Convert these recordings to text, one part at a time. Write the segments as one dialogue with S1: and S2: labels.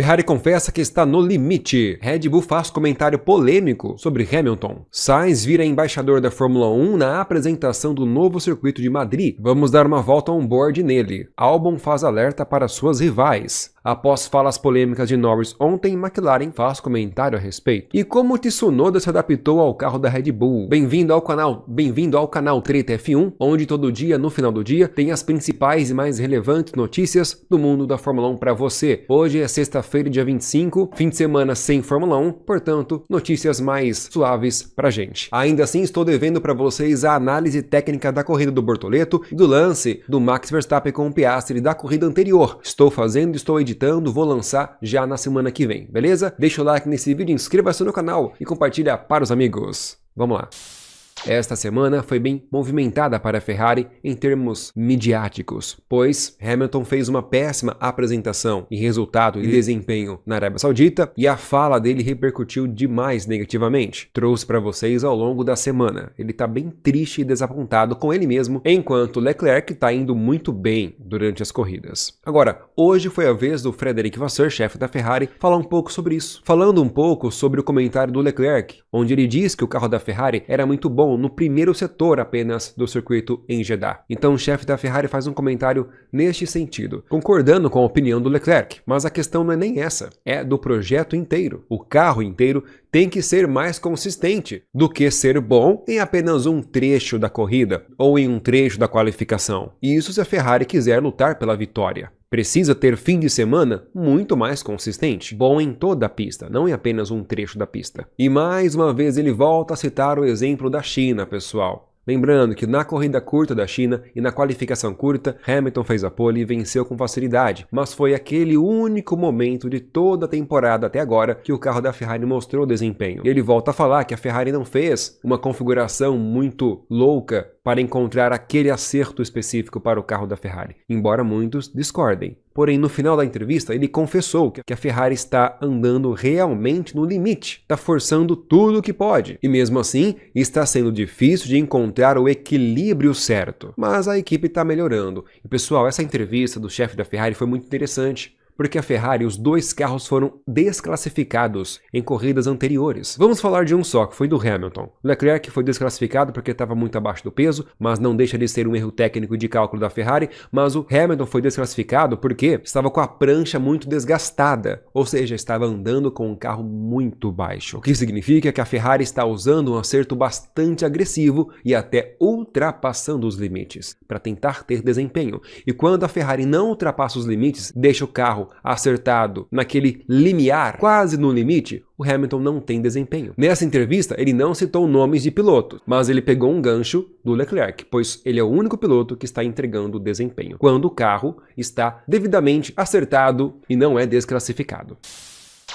S1: Ferrari confessa que está no limite. Red Bull faz comentário polêmico sobre Hamilton. Sainz vira embaixador da Fórmula 1 na apresentação do novo circuito de Madrid. Vamos dar uma volta on-board nele. Albon faz alerta para suas rivais. Após falas polêmicas de Norris ontem, McLaren faz comentário a respeito. E como Tsunoda se adaptou ao carro da Red Bull? Bem-vindo ao canal Treta F1, onde todo dia, no final do dia, tem as principais e mais relevantes notícias do mundo da Fórmula 1 para você. Hoje é sexta-feira, dia 25, fim de semana sem Fórmula 1, portanto, notícias mais suaves pra gente. Ainda assim, estou devendo para vocês a análise técnica da corrida do Bortoleto e do lance do Max Verstappen com o Piastri da corrida anterior. Estou editando, vou lançar já na semana que vem, beleza? Deixa o like nesse vídeo, inscreva-se no canal e compartilha para os amigos. Vamos lá! Esta semana foi bem movimentada para a Ferrari em termos midiáticos, pois Hamilton fez uma péssima apresentação e resultado e desempenho na Arábia Saudita e a fala dele repercutiu demais negativamente. Trouxe para vocês ao longo da semana. Ele está bem triste e desapontado com ele mesmo, enquanto Leclerc está indo muito bem durante as corridas. Agora, hoje foi a vez do Frederic Vasseur, chefe da Ferrari, falar um pouco sobre isso. Falando um pouco sobre o comentário do Leclerc, onde ele diz que o carro da Ferrari era muito bom no primeiro setor apenas do circuito em Jeddah. Então o chefe da Ferrari faz um comentário neste sentido, concordando com a opinião do Leclerc, mas a questão não é nem essa, é do projeto inteiro. O carro inteiro tem que ser mais consistente do que ser bom em apenas um trecho da corrida ou em um trecho da qualificação. Isso se a Ferrari quiser lutar pela vitória. Precisa ter fim de semana muito mais consistente, bom em toda a pista, não em apenas um trecho da pista. E mais uma vez ele volta a citar o exemplo da China, pessoal. Lembrando que na corrida curta da China e na qualificação curta, Hamilton fez a pole e venceu com facilidade, mas foi aquele único momento de toda a temporada até agora que o carro da Ferrari mostrou desempenho. E ele volta a falar que a Ferrari não fez uma configuração muito louca para encontrar aquele acerto específico para o carro da Ferrari, embora muitos discordem. Porém, no final da entrevista, ele confessou que a Ferrari está andando realmente no limite, está forçando tudo o que pode, e mesmo assim, está sendo difícil de encontrar o equilíbrio certo. Mas a equipe está melhorando. E pessoal, essa entrevista do chefe da Ferrari foi muito interessante, porque a Ferrari, os dois carros foram desclassificados em corridas anteriores. Vamos falar de um só, que foi do Hamilton. O Leclerc foi desclassificado porque estava muito abaixo do peso, mas não deixa de ser um erro técnico de cálculo da Ferrari, mas o Hamilton foi desclassificado porque estava com a prancha muito desgastada, ou seja, estava andando com um carro muito baixo. O que significa que a Ferrari está usando um acerto bastante agressivo e até ultrapassando os limites, para tentar ter desempenho. E quando a Ferrari não ultrapassa os limites, deixa o carro acertado naquele limiar, quase no limite, o Hamilton não tem desempenho. Nessa entrevista, ele não citou nomes de pilotos, mas ele pegou um gancho do Leclerc, pois ele é o único piloto que está entregando desempenho, quando o carro está devidamente acertado e não é desclassificado.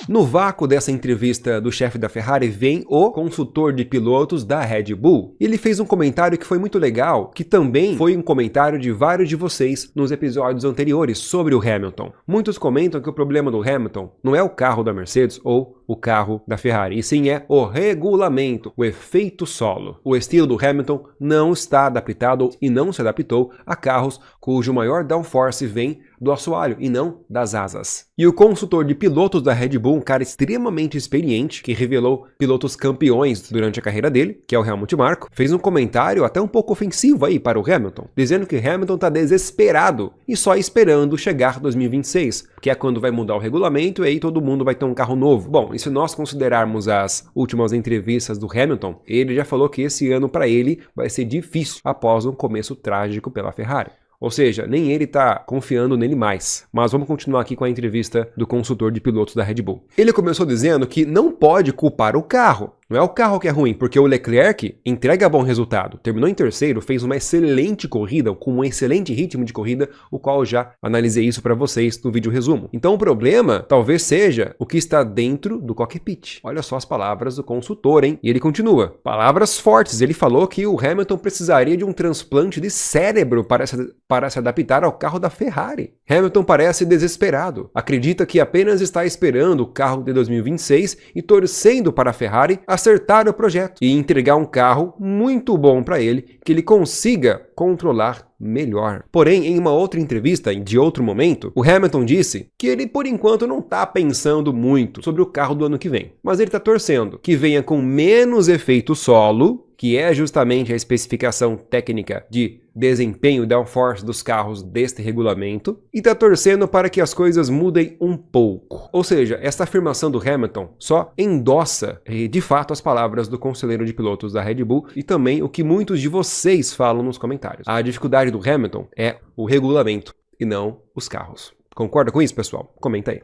S1: No vácuo dessa entrevista do chefe da Ferrari vem o consultor de pilotos da Red Bull. Ele fez um comentário que foi muito legal, que também foi um comentário de vários de vocês nos episódios anteriores sobre o Hamilton. Muitos comentam que o problema do Hamilton não é o carro da Mercedes ou o carro da Ferrari, e sim é o regulamento, o efeito solo. O estilo do Hamilton não está adaptado e não se adaptou a carros cujo maior downforce vem do assoalho e não das asas. E o consultor de pilotos da Red Bull, um cara extremamente experiente, que revelou pilotos campeões durante a carreira dele, que é o Helmut Marko, fez um comentário até um pouco ofensivo aí para o Hamilton, dizendo que Hamilton está desesperado e só esperando chegar 2026, que é quando vai mudar o regulamento e aí todo mundo vai ter um carro novo. Bom, e se nós considerarmos as últimas entrevistas do Hamilton, ele já falou que esse ano para ele vai ser difícil após um começo trágico pela Ferrari. Ou seja, nem ele está confiando nele mais. Mas vamos continuar aqui com a entrevista do consultor de pilotos da Red Bull. Ele começou dizendo que não pode culpar o carro. Não é o carro que é ruim, porque o Leclerc entrega bom resultado. Terminou em terceiro, fez uma excelente corrida, com um excelente ritmo de corrida, o qual eu já analisei isso para vocês no vídeo resumo. Então o problema talvez seja o que está dentro do cockpit. Olha só as palavras do consultor, hein? E ele continua. Palavras fortes. Ele falou que o Hamilton precisaria de um transplante de cérebro para se adaptar ao carro da Ferrari. Hamilton parece desesperado. Acredita que apenas está esperando o carro de 2026 e torcendo para a Ferrari, assim acertar o projeto e entregar um carro muito bom para ele, que ele consiga controlar melhor. Porém, em uma outra entrevista de outro momento, o Hamilton disse que ele por enquanto não está pensando muito sobre o carro do ano que vem, mas ele está torcendo que venha com menos efeito solo, que é justamente a especificação técnica de desempenho downforce dos carros deste regulamento, e está torcendo para que as coisas mudem um pouco. Ou seja, essa afirmação do Hamilton só endossa de fato as palavras do conselheiro de pilotos da Red Bull e também o que muitos de vocês falam nos comentários. A dificuldade do Hamilton é o regulamento e não os carros. Concorda com isso, pessoal? Comenta aí.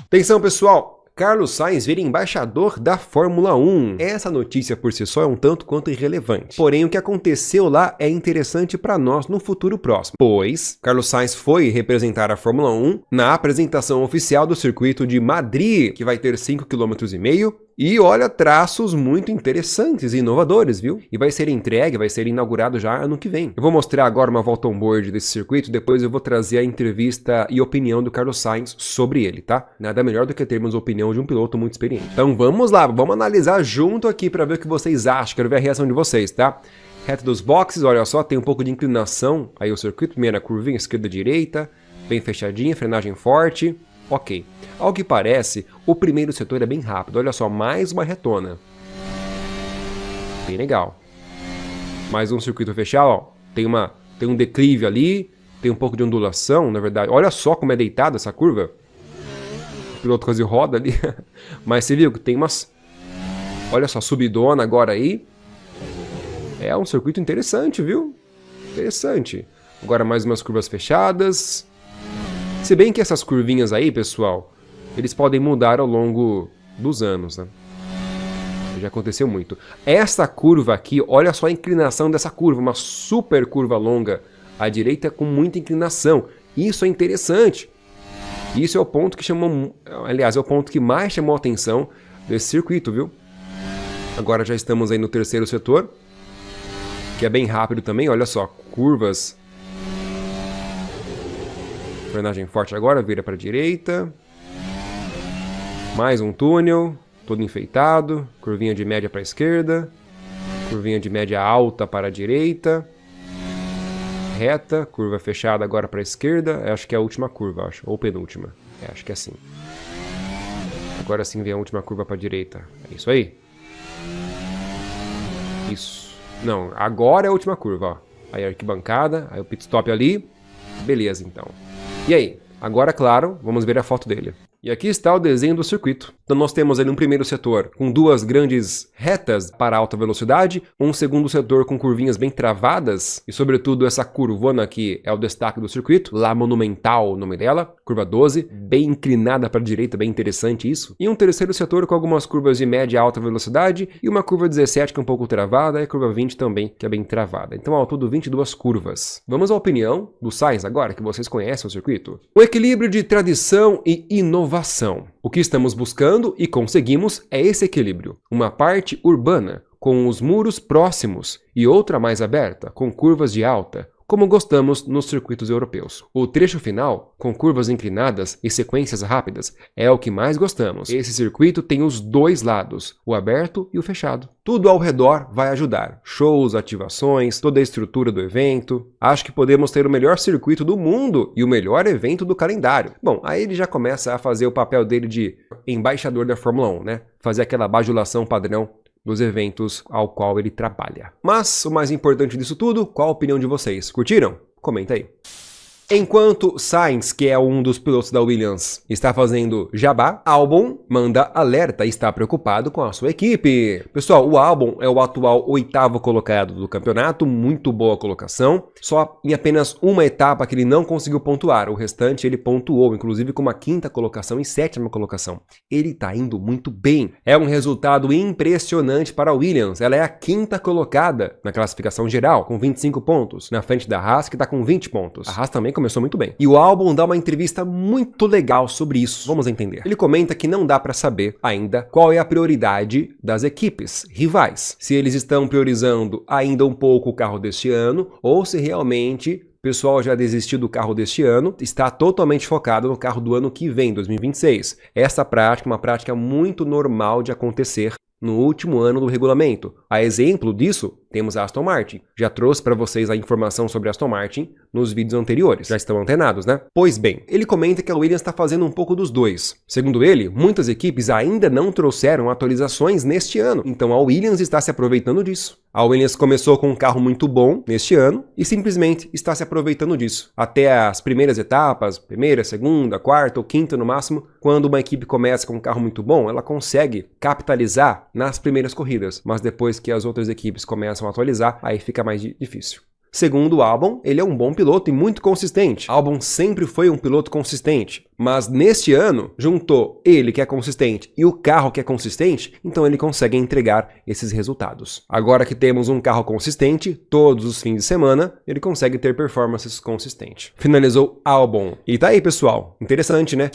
S1: Atenção, pessoal! Carlos Sainz vira embaixador da Fórmula 1. Essa notícia por si só é um tanto quanto irrelevante. Porém, o que aconteceu lá é interessante para nós no futuro próximo, pois Carlos Sainz foi representar a Fórmula 1 na apresentação oficial do circuito de Madrid, que vai ter 5,5 km. E olha, traços muito interessantes e inovadores, viu? E vai ser entregue, vai ser inaugurado já ano que vem. Eu vou mostrar agora uma volta on-board desse circuito, depois eu vou trazer a entrevista e opinião do Carlos Sainz sobre ele, tá? Nada melhor do que termos a opinião de um piloto muito experiente. Então vamos lá, vamos analisar junto aqui para ver o que vocês acham, quero ver a reação de vocês, tá? Reta dos boxes, olha só, tem um pouco de inclinação aí o circuito, primeira curvinha, esquerda, direita, bem fechadinha, frenagem forte. Ok. Ao que parece, o primeiro setor é bem rápido. Olha só, mais uma retona. Bem legal. Mais um circuito fechado, ó. Tem um declive ali, tem um pouco de ondulação, na verdade. Olha só como é deitada essa curva. O piloto quase roda ali. Mas você viu que tem umas... Olha só, subidona agora aí. É um circuito interessante, viu? Interessante. Agora mais umas curvas fechadas. Se bem que essas curvinhas aí, pessoal, eles podem mudar ao longo dos anos, né? Já aconteceu muito. Essa curva aqui, olha só a inclinação dessa curva, uma super curva longa à direita com muita inclinação. Isso é interessante. Isso é o ponto que chamou, aliás, é o ponto que mais chamou a atenção desse circuito, viu? Agora já estamos aí no terceiro setor, que é bem rápido também, olha só, curvas. Frenagem forte agora, vira para a direita. Mais um túnel, todo enfeitado. Curvinha de média para a esquerda. Curvinha de média alta para a direita. Reta, curva fechada agora para a esquerda. Acho que é a última curva, acho. Ou penúltima. Acho que é assim. Agora sim vem a última curva para a direita. É isso aí. Isso. Não, agora é a última curva, ó. Aí a arquibancada, aí o pit stop ali. Beleza, então. E aí? Agora, claro, vamos ver a foto dele. E aqui está o desenho do circuito. Então nós temos ali um primeiro setor com duas grandes retas para alta velocidade, um segundo setor com curvinhas bem travadas, e sobretudo essa curvona aqui é o destaque do circuito, La Monumental o nome dela, curva 12, bem inclinada para a direita, bem interessante isso. E um terceiro setor com algumas curvas de média e alta velocidade, e uma curva 17 que é um pouco travada, e a curva 20 também, que é bem travada. Então ao todo 22 curvas. Vamos à opinião do Sainz agora, que vocês conhecem o circuito. O equilíbrio de tradição e inovação. O que estamos buscando e conseguimos é esse equilíbrio. Uma parte urbana, com os muros próximos, e outra mais aberta, com curvas de alta, como gostamos nos circuitos europeus. O trecho final, com curvas inclinadas e sequências rápidas, é o que mais gostamos. Esse circuito tem os dois lados, o aberto e o fechado. Tudo ao redor vai ajudar. Shows, ativações, toda a estrutura do evento. Acho que podemos ter o melhor circuito do mundo e o melhor evento do calendário. Bom, aí ele já começa a fazer o papel dele de embaixador da Fórmula 1, né? Fazer aquela bajulação padrão dos eventos ao qual ele trabalha. Mas o mais importante disso tudo, qual a opinião de vocês? Curtiram? Comenta aí. Enquanto Sainz, que é um dos pilotos da Williams, está fazendo jabá, Albon manda alerta e está preocupado com a sua equipe. Pessoal, o Albon é o atual 8º colocado do campeonato, muito boa colocação. Só em apenas uma etapa que ele não conseguiu pontuar, o restante ele pontuou, inclusive com uma 5ª colocação e 7ª colocação. Ele está indo muito bem. É um resultado impressionante para a Williams. Ela é a 5ª colocada na classificação geral, com 25 pontos, na frente da Haas, que está com 20 pontos. A Haas também começou muito bem. E o Albon dá uma entrevista muito legal sobre isso. Vamos entender. Ele comenta que não dá para saber ainda qual é a prioridade das equipes rivais. Se eles estão priorizando ainda um pouco o carro deste ano ou se realmente o pessoal já desistiu do carro deste ano, está totalmente focado no carro do ano que vem, 2026. Essa prática é uma prática muito normal de acontecer no último ano do regulamento. A exemplo disso, temos a Aston Martin. Já trouxe para vocês a informação sobre a Aston Martin nos vídeos anteriores. Já estão antenados, né? Pois bem, ele comenta que a Williams está fazendo um pouco dos dois. Segundo ele, muitas equipes ainda não trouxeram atualizações neste ano, então a Williams está se aproveitando disso. A Williams começou com um carro muito bom neste ano e simplesmente está se aproveitando disso. Até as primeiras etapas, primeira, segunda, quarta ou quinta no máximo, quando uma equipe começa com um carro muito bom, ela consegue capitalizar nas primeiras corridas, mas depois que as outras equipes começam a atualizar, aí fica mais difícil. Segundo o Albon, ele é um bom piloto e muito consistente. Albon sempre foi um piloto consistente, mas neste ano, juntou ele que é consistente e o carro que é consistente, então ele consegue entregar esses resultados. Agora que temos um carro consistente, todos os fins de semana, ele consegue ter performances consistentes. Finalizou Albon. E tá aí, pessoal. Interessante, né?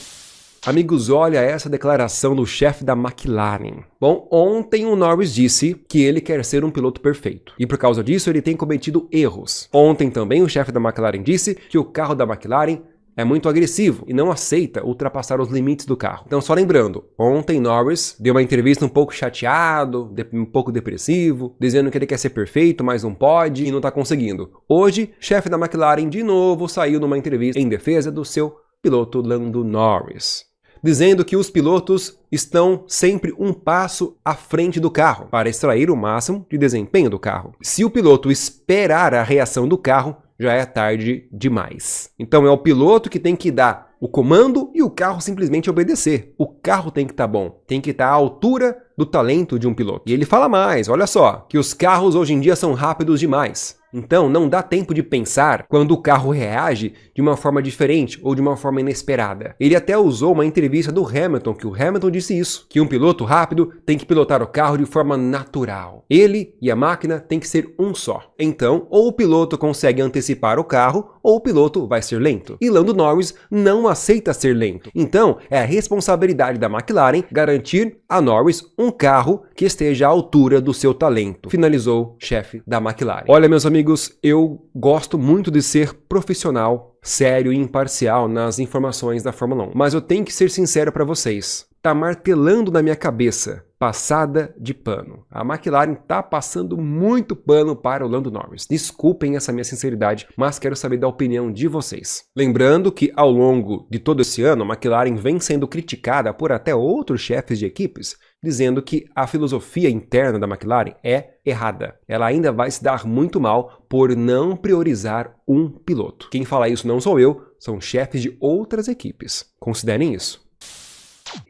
S1: Amigos, olha essa declaração do chefe da McLaren. Bom, ontem o Norris disse que ele quer ser um piloto perfeito. E por causa disso ele tem cometido erros. Ontem também o chefe da McLaren disse que o carro da McLaren é muito agressivo e não aceita ultrapassar os limites do carro. Então só lembrando, ontem Norris deu uma entrevista um pouco chateado, um pouco depressivo, dizendo que ele quer ser perfeito, mas não pode e não está conseguindo. Hoje, o chefe da McLaren de novo saiu numa entrevista em defesa do seu piloto Lando Norris, dizendo que os pilotos estão sempre um passo à frente do carro para extrair o máximo de desempenho do carro. Se o piloto esperar a reação do carro, já é tarde demais. Então é o piloto que tem que dar o comando e o carro simplesmente obedecer. O carro tem que estar bom, tem que estar à altura do talento de um piloto. E ele fala mais, olha só, que os carros hoje em dia são rápidos demais. Então não dá tempo de pensar quando o carro reage de uma forma diferente ou de uma forma inesperada. Ele até usou uma entrevista do Hamilton, que o Hamilton disse isso, que um piloto rápido tem que pilotar o carro de forma natural. Ele e a máquina tem que ser um só. Então, ou o piloto consegue antecipar o carro, ou o piloto vai ser lento. E Lando Norris não aceita ser lento. Então, é a responsabilidade da McLaren garantir a Norris um carro que esteja à altura do seu talento. Finalizou o chefe da McLaren. Olha, meus amigos, eu gosto muito de ser profissional, sério e imparcial nas informações da Fórmula 1. Mas eu tenho que ser sincero para vocês. Tá martelando na minha cabeça, passada de pano. A McLaren tá passando muito pano para o Lando Norris. Desculpem essa minha sinceridade, mas quero saber da opinião de vocês. Lembrando que ao longo de todo esse ano, a McLaren vem sendo criticada por até outros chefes de equipes, dizendo que a filosofia interna da McLaren é errada. Ela ainda vai se dar muito mal por não priorizar um piloto. Quem fala isso não sou eu, são chefes de outras equipes. Considerem isso.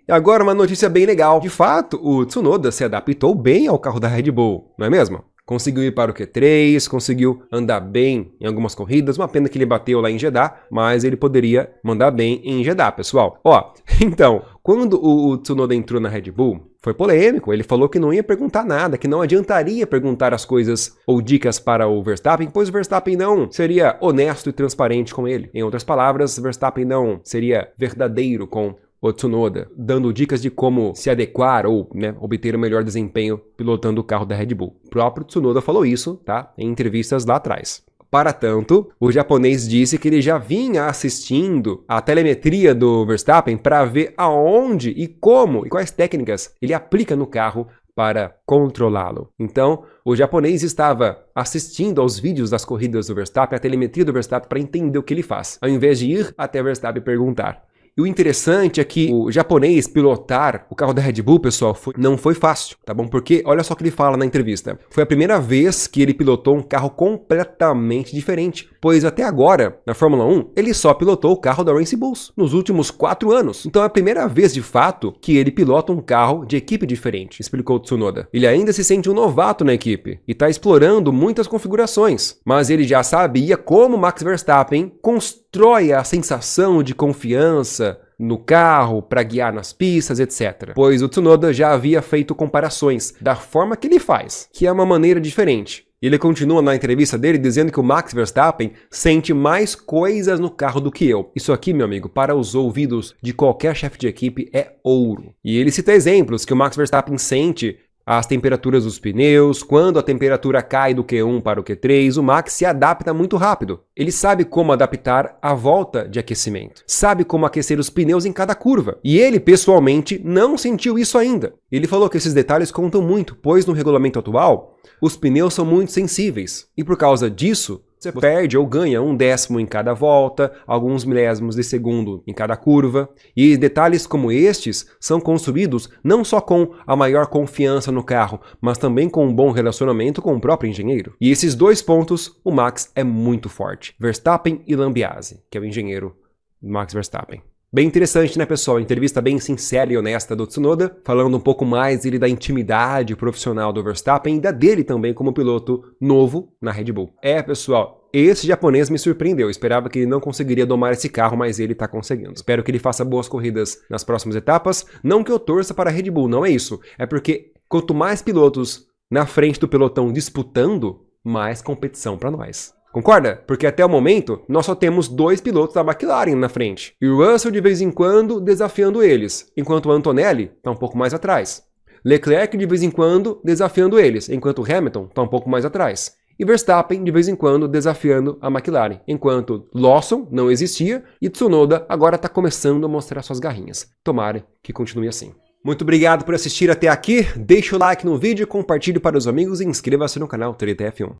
S1: E agora uma notícia bem legal. De fato, o Tsunoda se adaptou bem ao carro da Red Bull, não é mesmo? Conseguiu ir para o Q3, conseguiu andar bem em algumas corridas. Uma pena que ele bateu lá em Jeddah, mas ele poderia mandar bem em Jeddah, pessoal. Ó, então, quando o Tsunoda entrou na Red Bull, foi polêmico. Ele falou que não ia perguntar nada, que não adiantaria perguntar as coisas ou dicas para o Verstappen, pois o Verstappen não seria honesto e transparente com ele. Em outras palavras, o Verstappen não seria verdadeiro com o Tsunoda, dando dicas de como se adequar ou obter o melhor desempenho pilotando o carro da Red Bull. O próprio Tsunoda falou isso, tá? Em entrevistas lá atrás. Para tanto, o japonês disse que ele já vinha assistindo a telemetria do Verstappen para ver aonde e como e quais técnicas ele aplica no carro para controlá-lo. Então, o japonês estava assistindo aos vídeos das corridas do Verstappen, a telemetria do Verstappen, para entender o que ele faz, ao invés de ir até o Verstappen perguntar. E o interessante é que o japonês pilotar o carro da Red Bull, pessoal, não foi fácil, tá bom? Porque olha só o que ele fala na entrevista. Foi a primeira vez que ele pilotou um carro completamente diferente, pois até agora, na Fórmula 1, ele só pilotou o carro da Racing Bulls nos últimos 4 anos. Então é a primeira vez, de fato, que ele pilota um carro de equipe diferente, explicou Tsunoda. Ele ainda se sente um novato na equipe e está explorando muitas configurações, mas ele já sabia como Max Verstappen constrói a sensação de confiança no carro, para guiar nas pistas, etc. Pois o Tsunoda já havia feito comparações da forma que ele faz, que é uma maneira diferente. Ele continua na entrevista dele dizendo que o Max Verstappen sente mais coisas no carro do que eu. Isso aqui, meu amigo, para os ouvidos de qualquer chefe de equipe é ouro. E ele cita exemplos que o Max Verstappen sente as temperaturas dos pneus, quando a temperatura cai do Q1 para o Q3, o Max se adapta muito rápido. Ele sabe como adaptar a volta de aquecimento, sabe como aquecer os pneus em cada curva. E ele, pessoalmente, não sentiu isso ainda. Ele falou que esses detalhes contam muito, pois no regulamento atual, os pneus são muito sensíveis. E por causa disso, você perde ou ganha 1/10 em cada volta, alguns milésimos de segundo em cada curva. E detalhes como estes são construídos não só com a maior confiança no carro, mas também com um bom relacionamento com o próprio engenheiro. E esses dois pontos, o Max é muito forte. Verstappen e Lambiase, que é o engenheiro Max Verstappen. Bem interessante, né, pessoal? Entrevista bem sincera e honesta do Tsunoda, falando um pouco mais da intimidade profissional do Verstappen e da dele também como piloto novo na Red Bull. Pessoal, esse japonês me surpreendeu. Eu esperava que ele não conseguiria domar esse carro, mas ele está conseguindo. Espero que ele faça boas corridas nas próximas etapas. Não que eu torça para a Red Bull, não é isso. É porque quanto mais pilotos na frente do pelotão disputando, mais competição para nós. Concorda? Porque até o momento, nós só temos 2 pilotos da McLaren na frente. E o Russell de vez em quando desafiando eles, enquanto o Antonelli está um pouco mais atrás. Leclerc de vez em quando desafiando eles, enquanto o Hamilton está um pouco mais atrás. E Verstappen de vez em quando desafiando a McLaren, enquanto Lawson não existia e Tsunoda agora está começando a mostrar suas garrinhas. Tomara que continue assim. Muito obrigado por assistir até aqui, deixe o like no vídeo, compartilhe para os amigos e inscreva-se no canal Treta F1.